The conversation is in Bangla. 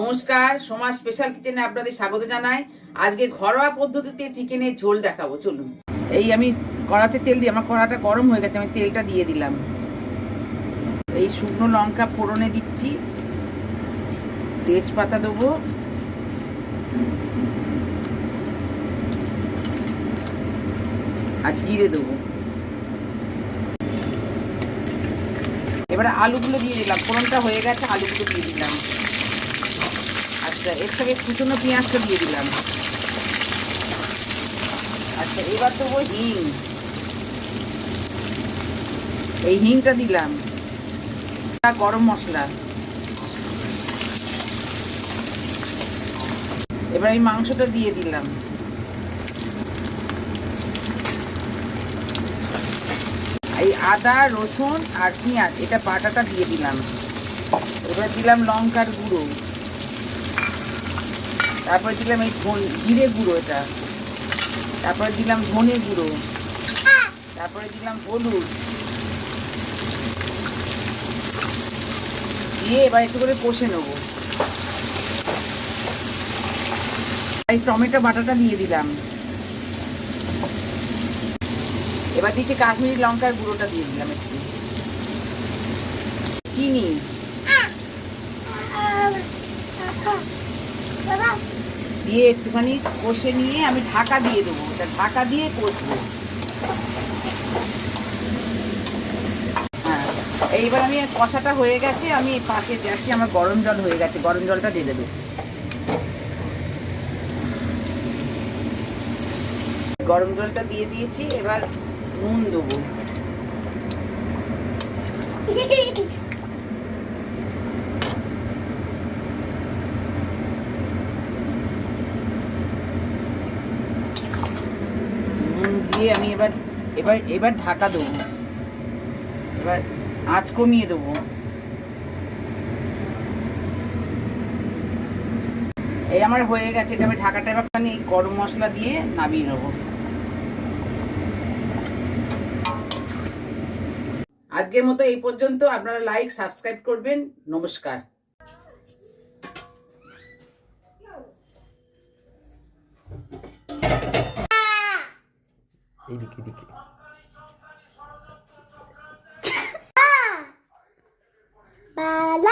নমস্কার, সমাজ স্পেশাল কিচেনে আপনাদের স্বাগত জানাই। আজকে ঘরোয়া পদ্ধতিতে চিকেনের ঝোল দেখাবো, চলুন। এই আমি কড়াতে তেল দিই, আমার কড়াটা গরম হয়ে গেছে, আমি তেলটা দিয়ে দিলাম। এই শুকনো লঙ্কা ফোড়নে দিচ্ছি, তেজপাতা দেবো, আর জিরে দেবো। এবারে আলুগুলো দিয়ে দিলাম, ফোড়নটা হয়ে গেছে, আলুগুলো দিয়ে দিলাম। আচ্ছা, এর সঙ্গে কুচনো পেঁয়াজটা দিয়ে দিলাম। আচ্ছা, এবার দেবো হিং, এই হিংটা দিলাম, গরম মশলা। এবার এই মাংসটা দিয়ে দিলাম। এই আদা রসুন আর পেঁয়াজ এটা বাটাটা দিয়ে দিলাম। এবার দিলাম লঙ্কার গুঁড়ো, তারপরে দিলাম এই জিরে গুঁড়ো এটা, তারপরে দিলাম ধনে গুঁড়ো, তারপরে দিলাম হলুদ দিয়ে এবার একটু করে কষে নেবো। এই টমেটো বাটাটা দিয়ে দিলাম। এবার দিচ্ছি কাশ্মীরি লঙ্কার গুঁড়োটা দিয়ে দিলাম, একটু চিনি দিয়ে একটুখানি কষে নিয়ে আমি ঢাকা দিয়ে দেবো। এটা ঢাকা দিয়ে কষবো। হ্যাঁ, এইবার আমি কষাটা হয়ে গেছে, আমি পাশে যাচ্ছি, আমার গরম জল হয়ে গেছে, গরম জলটা দিয়ে দেবো। গরম জলটা দিয়ে দিয়েছি, এবার নুন দেবো। নুন দিয়ে আমি এবার এবার এবার ঢাকা দেবো। এবার আঁচ কমিয়ে দেবো। এই আমার হয়ে গেছে, এটা আমি ঢাকাটা এবার এই গরম মশলা দিয়ে নামিয়ে নেবো। আজকের মতো এই পর্যন্ত। আপনারা লাইক সাবস্ক্রাইব করবেন। নমস্কার। এইদিকে এদিকে বালা